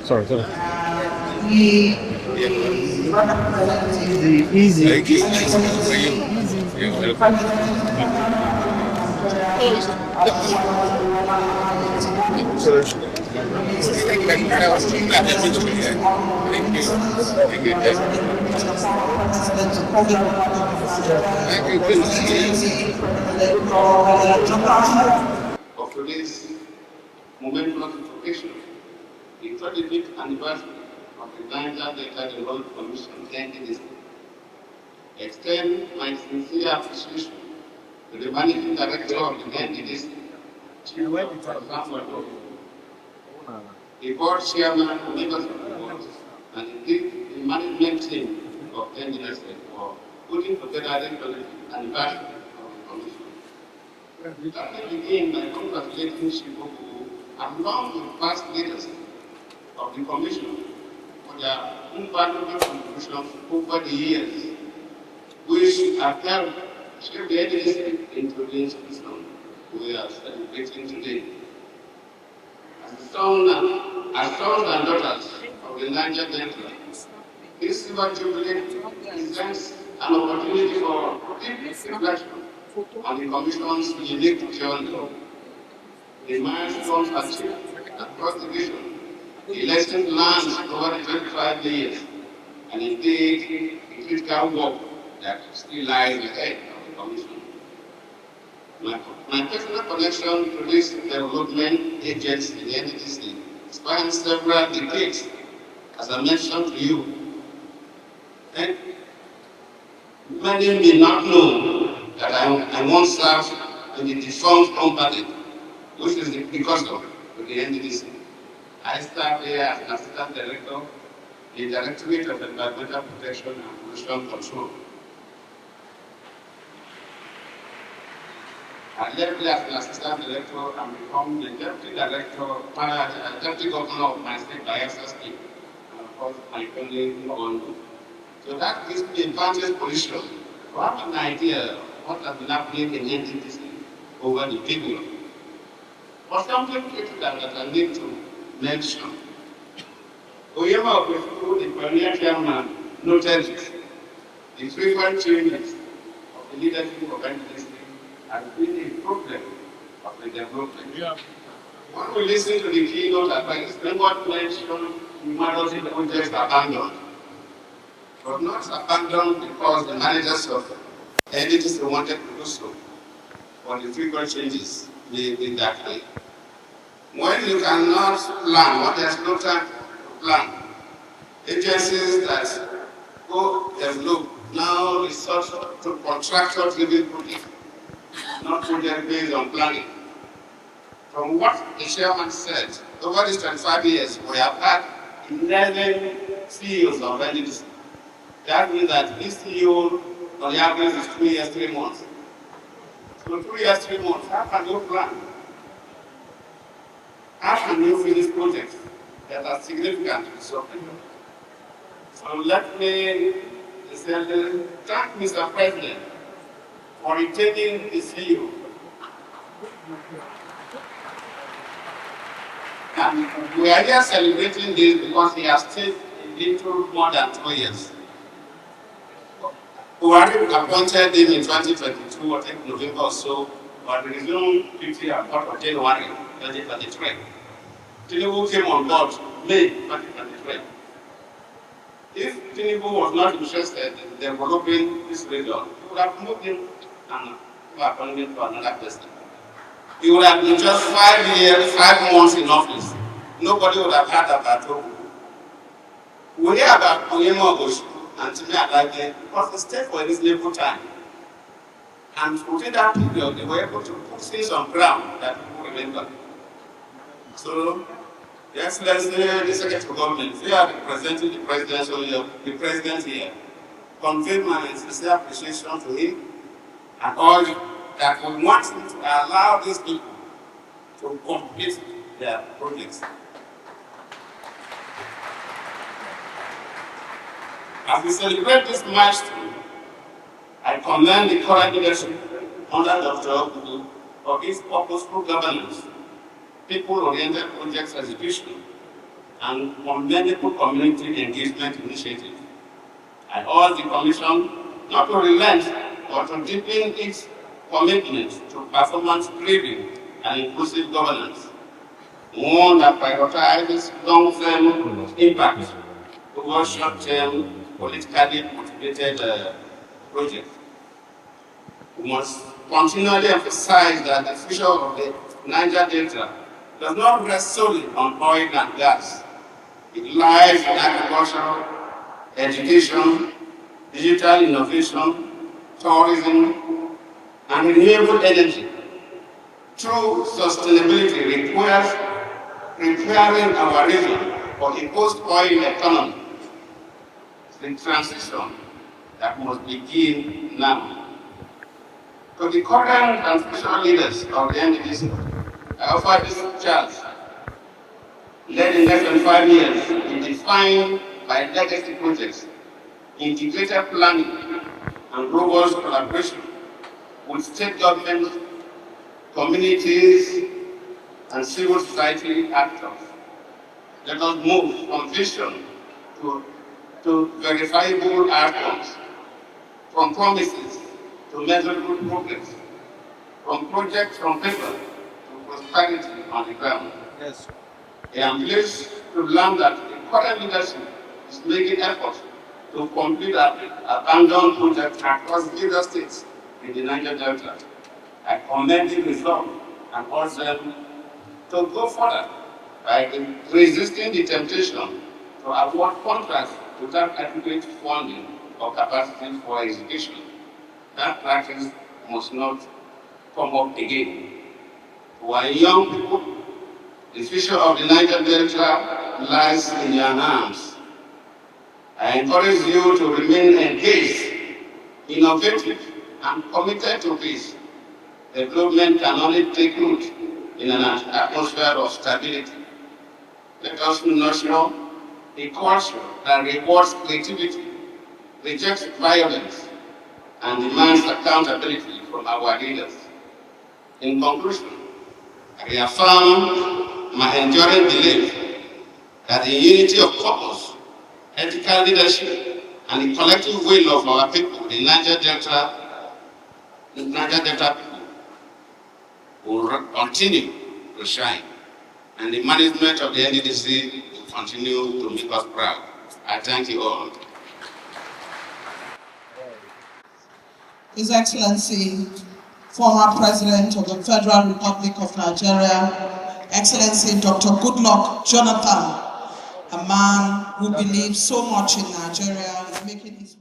Sorry. Easy. Of today's moment notification, the 35th anniversary of the Niger Delta Development Commission NDDC. Extend my sincere appreciation to the Managing Director of the NDDC, Chief Dr. the Board Chairman and members of the Board, and indeed the management team of NDDC for putting together the 35th anniversary of the Commission. Let me begin by congratulating Shiboku along with past leaders of the Commission for their invaluable contributions over the years, which have helped shape the NDDC into the institution we are celebrating today. As sons and daughters of the Niger Delta, this Silver Jubilee presents an opportunity for deep reflection on the Commission's unique journey, the milestones achieved across the vision, the lessons learned over the 25 years, and indeed the critical work that still lies ahead of the Commission. My personal connection to this development agency, the NDDC, spans several decades, as I mentioned to you. And many may not know that I once served in the defunct company, which is the custom of the NDDC. I served here as an assistant director in the Directorate of Environmental Protection and Pollution Control. I left there as an assistant director and become the deputy director, deputy governor of my state Bayelsa State, and of course my family in Borno. So that gives me a vantage position to have an idea of what has been happening in NDDC over the period. But something critical that I need to mention. Oyema Okwefuru, the pioneer chairman, noted it. The frequent changes of the leadership of NDDC has been a problem of the development. Yeah. When we listen to the keynote address, Lengwat mentioned numerous projects abandoned. But not abandoned because the managers of NDDC wanted to do so, but the frequent changes may be that way. When you cannot plan, when there's no time to plan, agencies that go develop now resort to contractor-driven projects, not project based on planning. From what the chairman said, over these 25 years, we have had 11 CEOs of NDDC. That means that this CEO on the average is 2 years, 3 months. So 2 years, 3 months, how can you plan? How can you finish projects that are significant to something? So let me thank Mr. President for retaining the CEO. And we are here celebrating this because he has stayed a little more than 2 years. Buhari appointed him in 2022, I think November or so, but resumed duty at January 2023. Tinubu came on board May 2023. If Tinubu was not interested in developing this region, he would have moved him and appointed to another person. He would have been just 5 years, 5 months in office. Nobody would have had that at all. We hear about Oyema Okwefuru and Siminalayi because they stayed for a reasonable time. And within that period, they were able to put things on ground that people remember. So, the Excellency, the Secretary of Government, we are representing the president here, convey my sincere appreciation to him and all that we want him to allow these people to complete their projects. As we celebrate this milestone, I commend the current leadership under Dr. Obi for its purposeful governance, people-oriented projects execution, and commendable community engagement initiatives. I urge the Commission not to relent, but to deepen its commitment to performance-driven and inclusive governance, one that prioritizes long-term impact over short-term, politically motivated projects. We must continually emphasize that the future of the Niger Delta does not rest solely on oil and gas. It lies in agriculture, education, digital innovation, tourism, and renewable energy. True sustainability requires preparing our region for a post-oil economy. It's the transition that must begin now. To the current and future leaders of the NDDC, I offer this charge. Let the next 25 years be defined by legacy projects, integrated planning, and robust collaboration with state governments, communities, and civil society actors. Let us move from vision to verifiable outcomes, from promises to measurable progress, from projects from paper to prosperity on the ground. Yes. I am pleased to learn that the current leadership is making efforts to complete abandoned projects across various states in the Niger Delta. I commend the resolve and urge them to go further by resisting the temptation to award contracts without adequate funding or capacity for execution. That practice must not come up again. To our young people, the future of the Niger Delta lies in your hands. I encourage you to remain engaged, innovative, and committed to peace. Development can only take root in an atmosphere of stability. Let us nurture a culture that rewards creativity, rejects violence, and demands accountability from our leaders. In conclusion, I reaffirm my enduring belief that the unity of purpose, ethical leadership, and the collective will of our people, the Niger Delta people, will continue to shine, and the management of the NDDC will continue to make us proud. I thank you all. His Excellency, former President of the Federal Republic of Nigeria, Excellency Dr. Goodluck Jonathan, a man who believes so much in Nigeria, is making his